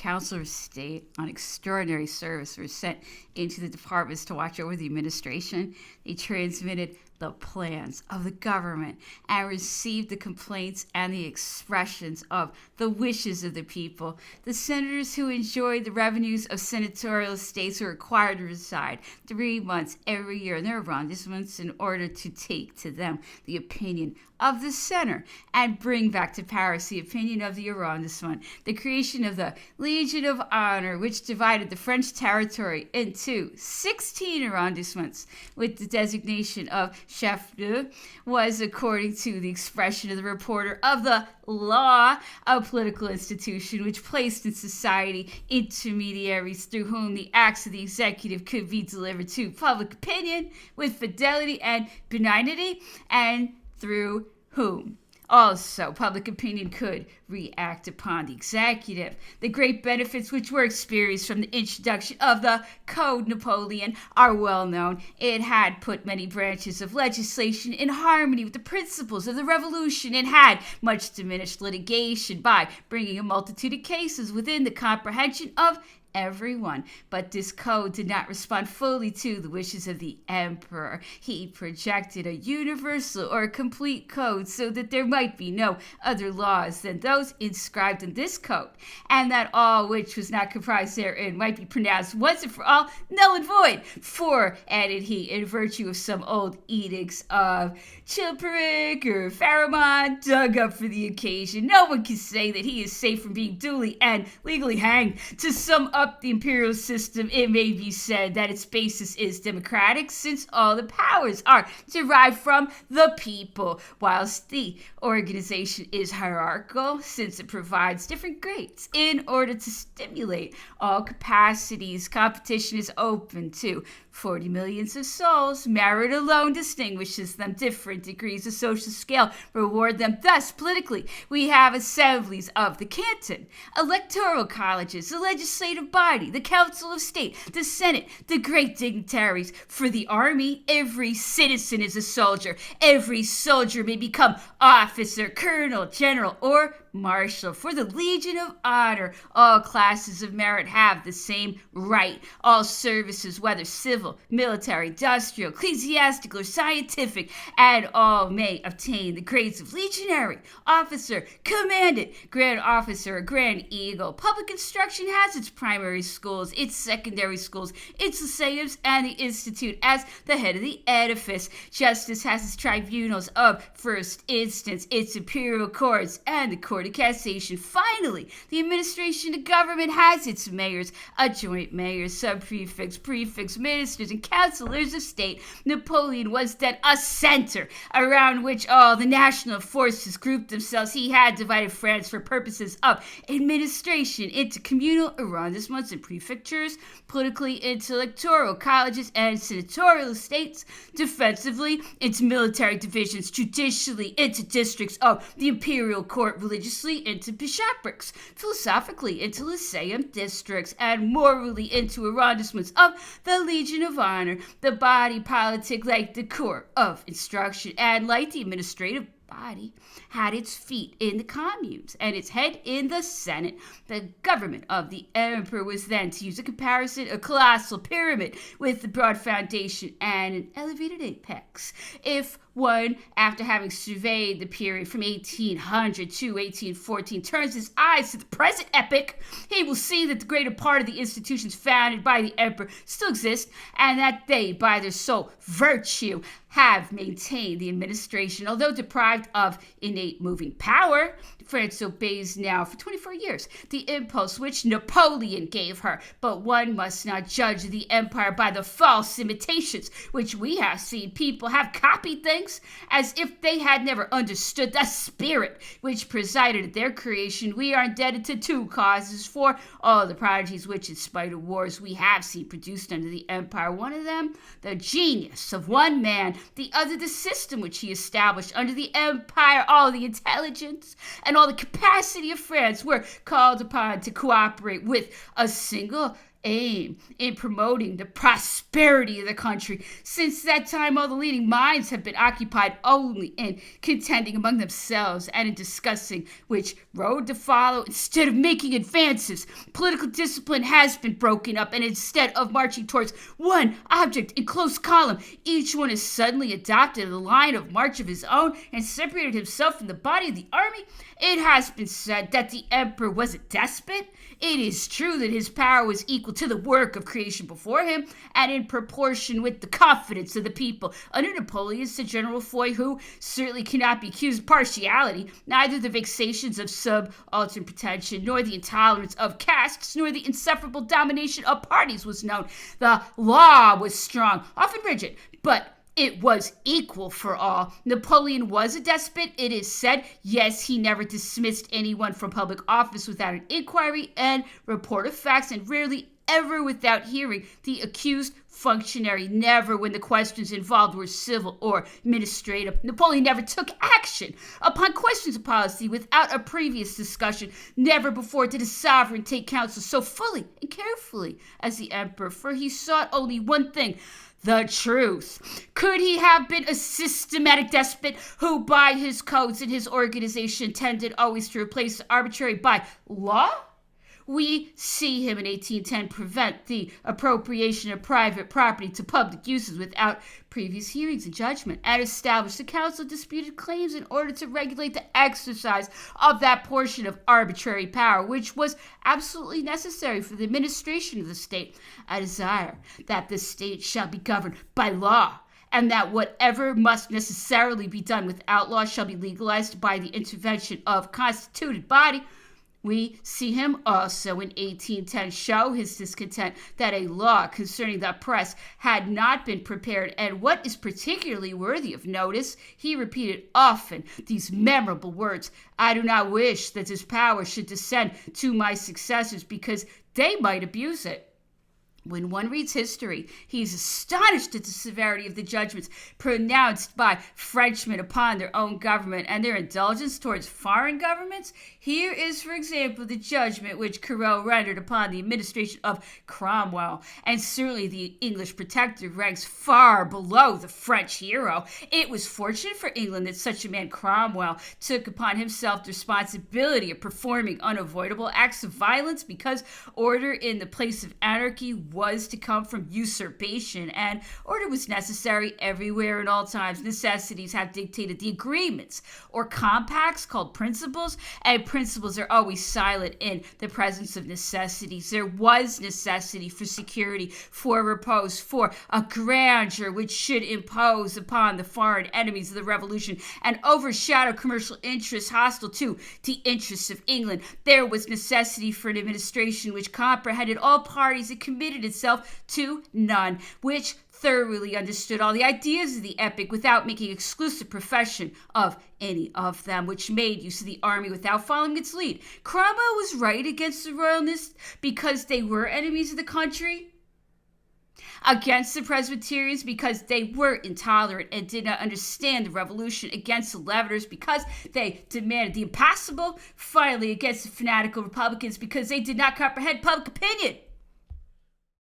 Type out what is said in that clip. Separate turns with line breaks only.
Council of State on extraordinary service were sent into the departments to watch over the administration. They transmitted the plans of the government and received the complaints and the expressions of the wishes of the people. The senators who enjoyed the revenues of senatorial estates were required to reside 3 months every year in their arrondissements in order to take to them the opinion of the center and bring back to Paris the opinion of the arrondissement. The creation of the Legion of Honor, which divided the French territory into 16 arrondissements with the designation of chef de, was, according to the expression of the reporter of the law, a political institution which placed in society intermediaries through whom the acts of the executive could be delivered to public opinion with fidelity and benignity, and through whom also public opinion could react upon the executive. The great benefits which were experienced from the introduction of the Code Napoleon are well known. It had put many branches of legislation in harmony with the principles of the Revolution and had much diminished litigation by bringing a multitude of cases within the comprehension of everyone. But this code did not respond fully to the wishes of the emperor. He projected a universal or complete code so that there might be no other laws than those inscribed in this code, and that all which was not comprised therein might be pronounced once and for all null and void. For, added he, in virtue of some old edicts of Chilperic or Pharamond dug up for the occasion, no one can say that he is safe from being duly and legally hanged. To sum up the imperial system, it may be said that its basis is democratic, since all the powers are derived from the people, whilst the organization is hierarchical, since it provides different grades in order to stimulate all capacities. Competition is open to 40 millions of souls. Merit alone distinguishes them. Different degrees of social scale reward them. Thus, politically, we have assemblies of the canton, electoral colleges, the legislative body, the council of state, the senate, the great dignitaries. For the army, every citizen is a soldier. Every soldier may become officer, colonel, general, or marshal. For the Legion of Honor, all classes of merit have the same right. All services, whether civil, military, industrial, ecclesiastical, or scientific, and all may obtain the grades of legionary, officer, commandant, grand officer, or grand eagle. Public instruction has its primary schools, its secondary schools, its lyceums, and the institute as the head of the edifice. Justice has its tribunals of first instance, its imperial courts, and the court of cassation. Finally, the administration of government has its mayors, adjoint mayors, sub-prefects, prefects, ministers, and councilors of state. Napoleon was then a center around which all the national forces grouped themselves. He had divided France for purposes of administration into communal arrondissements and prefectures, politically into electoral colleges and senatorial estates, defensively into military divisions, judicially into districts of the imperial court, religiously into bishoprics, philosophically into lyceum districts, and morally into arrondissements of the Legion of Honor. The body politic, like the court of instruction and like the administrative body, had its feet in the communes and its head in the Senate. The government of the emperor was then, to use a comparison, a colossal pyramid with a broad foundation and an elevated apex. If one, after having surveyed the period from 1800 to 1814, turns his eyes to the present epoch, he will see that the greater part of the institutions founded by the emperor still exist, and that they, by their sole virtue, have maintained the administration. Although deprived of innate moving power, France obeys now for 24 years the impulse which Napoleon gave her. But one must not judge the empire by the false imitations which we have seen. People have copied things as if they had never understood the spirit which presided at their creation. We are indebted to two causes for all the prodigies which, in spite of wars, we have seen produced under the empire. One of them, the genius of one man; the other, the system which he established under the empire. All the intelligence and all the capacity of France were called upon to cooperate with a single aim in promoting the prosperity of the country. Since that time, all the leading minds have been occupied only in contending among themselves and in discussing which road to follow instead of making advances. Political discipline has been broken up, and instead of marching towards one object in close column, each one has suddenly adopted a line of march of his own and separated himself from the body of the army. It has been said that the emperor was a despot. It is true that his power was equal to the work of creation before him, and in proportion with the confidence of the people. Under Napoleon, said General Foy, who certainly cannot be accused of partiality, neither the vexations of subaltern pretension, nor the intolerance of castes, nor the insufferable domination of parties was known. The law was strong, often rigid, but it was equal for all. Napoleon was a despot, it is said. Yes, he never dismissed anyone from public office without an inquiry and report of facts, and rarely ever without hearing the accused functionary. Never when the questions involved were civil or administrative. Napoleon never took action upon questions of policy without a previous discussion. Never before did a sovereign take counsel so fully and carefully as the emperor, for he sought only one thing: the truth. Could he have been a systematic despot who, by his codes and his organization, tended always to replace the arbitrary by law? We see him in 1810 prevent the appropriation of private property to public uses without previous hearings and judgment, and establish the Council of Disputed Claims in order to regulate the exercise of that portion of arbitrary power which was absolutely necessary for the administration of the state. I desire that the state shall be governed by law, and that whatever must necessarily be done without law shall be legalized by the intervention of constituted body. We see him also in 1810 show his discontent that a law concerning the press had not been prepared, and what is particularly worthy of notice, he repeated often these memorable words: I do not wish that this power should descend to my successors, because they might abuse it. When one reads history, he is astonished at the severity of the judgments pronounced by Frenchmen upon their own government and their indulgence towards foreign governments. Here is, for example, the judgment which Carrel rendered upon the administration of Cromwell, and certainly the English protector ranks far below the French hero. It was fortunate for England that such a man, Cromwell, took upon himself the responsibility of performing unavoidable acts of violence, because order in the place of anarchy was to come from usurpation, and order was necessary everywhere in all times. Necessities have dictated the agreements or compacts called principles, and principles are always silent in the presence of necessities. There was necessity for security, for repose, for a grandeur which should impose upon the foreign enemies of the revolution and overshadow commercial interests hostile to the interests of England. There was necessity for an administration which comprehended all parties and committed itself to none, which thoroughly understood all the ideas of the epoch without making exclusive profession of any of them, which made use of the army without following its lead. Cromwell was right against the royalists because they were enemies of the country, against the Presbyterians because they were intolerant and did not understand the revolution, against the Leaveners because they demanded the impossible, finally against the fanatical Republicans because they did not comprehend public opinion.